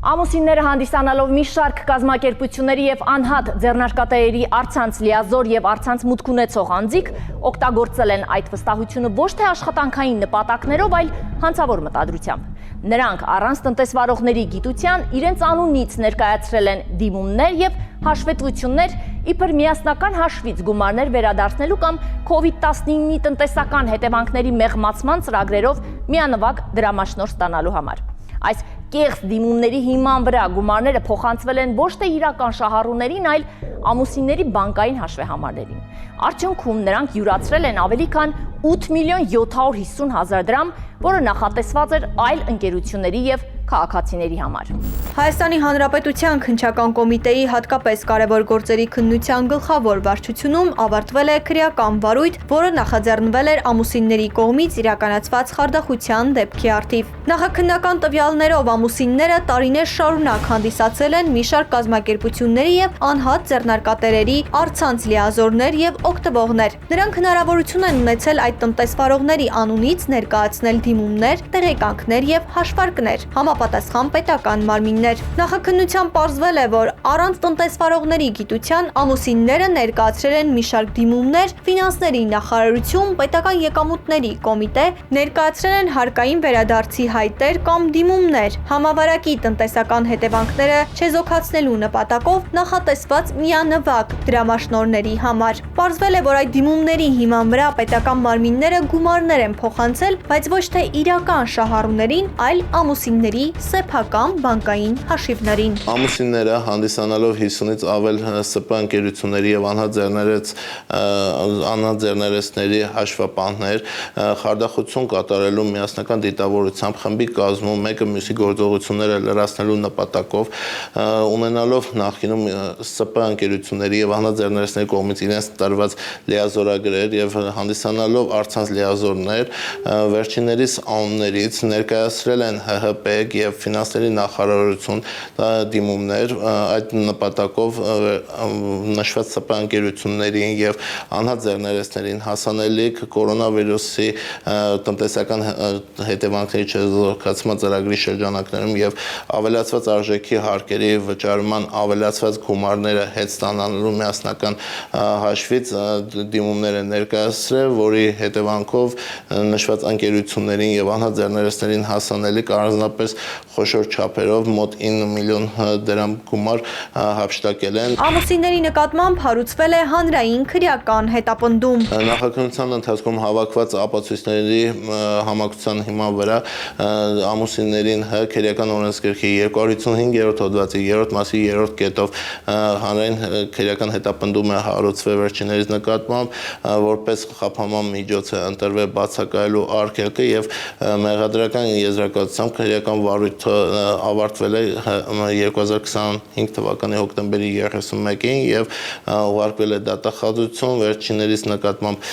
Ամուսինները հանդիսանալով մի շարք կազմակերպությունների և անհատ ձեռնարկատերերի առցանց լիազոր և առցանց մուտք ունեցող անձիկ օգտագործել են այդ վստահությունը ոչ թե աշխատանքային նպատակներով, այլ հանցավոր մտադրությամբ։ Նրանք առանց տնտեսվարողների գիտության իրենց անունից ներկայացրել են դիմումներ և հաշվետվություններ, իբր միասնական հաշվից գումարներ վերադարձնելու կամ COVID-19-ի տնտեսական հետևանքների մեղմացման ծրագրերով միանվագ դրամաշնորհ ստանալու համար։ Այս կեղծ դիմումների հիման վրա գումարները փոխանցվել են ոչ թե իրական շահառուներին, այլ ամուսինների բանկային հաշվեհամարներին։ Արդյունքում նրանք յուրացրել են ավելի քան 8 միլիոն 750 հազար դրամ, որը նախատեսված էր այլ ընկերությունների և քաղաքացիների համար։ Հայաստանի Հանրապետության քննչական կոմիտեի հատկապես կարևոր գործերի քննության գլխավոր վարչությունում ավարտվել է քրեական վարույթ, որը նախաձեռնվել էր ամուսինների կողմից իրականացված խարդախության դեպքի առթիվ։ Նախաքննական տվյալներով ամուսինները տարիներ շարունակ հանդիսացել են մի շարք կազմակերպությունների և անհատ ձեռնարկատերերի առցանց լիազորներ և օգտվողներ։ Նրանք հնարավորություն են ունեցել այդ տնտեսվարողների անունից ներկայացնել դիմումներ, տեղեկանքներ և հաշվարկներ, համապատասխան պետական մարմիններ։ Նախաքննության պարզվել է, որ առանց տնտեսվարողների գիտության ամուսինները ներկայացրել են մի շարք դիմումներ, ֆինանսների նախարարություն, պետական եկամուտների կոմիտե, ներկայացրել են հարկային վերադարձի հայտեր կամ դիմումներ, համավարակի տնտեսական հետևանքները չեզոքացնելու նպատակով նախատեսված միանվագ դրամաշնորհների համար։ Պարզվել է, որ այդ դիմումների հիման վրա պետական մարմինները գումարներ են փոխանցել, բայց ոչ թե իրական շահառուներին, այլ ամուսինների սեփական բանկային հաշիվներին։ Ամուսինները հանդիսանալով 50-ից ավել ՍՊ ընկերությունների և անհատ ձեռներեցների հաշվապահներ, խարդախություն կատարելու միասնական դիտավորությամբ խմբի կազմում մեկը մյուսի գործողությունները լրացնելու նպատակով, ունենալով նախկինում ՍՊ ընկերությունների և անհատ ձեռներեցների կողմից իրենց տրված լիազորագրեր և հանդիսանալով առցանց լիազորներ, վերջիններիս անուններից ներկայացրել են ՀՀՊ և ֆինանսների նախարարություն դիմումներ, այդ նպատակով նշված ՍՊ ընկերություններին և անհատ ձեռներեցներին հասանելիք կորոնավիրուսի տնտեսական հետևանքների չեզոքացման ծրագրի շրջանակներում և ավելացված արժեքի հարկերի վճարման ավելացված գումարները հետ ստանալու միասնական հաշվից դիմումներ են ներկայացրել, որի հետևանքով նշված ընկերություններին և անհատ ձեռներեցներին հասանելիք առանձնապես խոշոր չափերով մոտ 9 միլիոն դրամ գումար հափշտակել են։ Ամուսինների նկատմամբ հարուցվել է հանրային քրեական հետապնդում։ Նախաքննության ընթացքում հավաքված ապացույցների համակցության հիման վրա ամուսիններին քրեական օրենսգրքի 255-րդ հոդվածի 3-րդ մասի 3-րդ կետով հանրային քրեական հետապնդում է հարուցվել վերջիններիս նկատմամբ, որպես խափանման միջոց է ընտրվել բացակայելու արգելքը և մեղադրական եզրակացությամբ քրեական վարույթը ավարտվել է 2025 թվականի հոկտեմբերի 31-ին և ուղարկվել է դատախազություն վերջիններիս նկատմամբ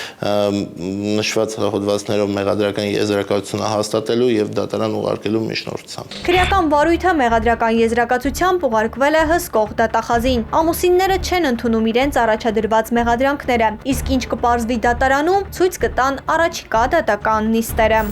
նշված հոդվածներով մեղադրական եզրակացությունը հաստատելու և դատարան ուղարկելու միջնորդությամբ։ Քրեական վարույթը մեղադրական եզրակացությամբ ուղարկվել է հսկող դատախազին։ Ամուսինները չեն ընդունում իրենց առաջադրված մեղադրանքները, իսկ ինչ կպարզվի դատարանում, ցույց կտան առաջիկա դատական նիստերը։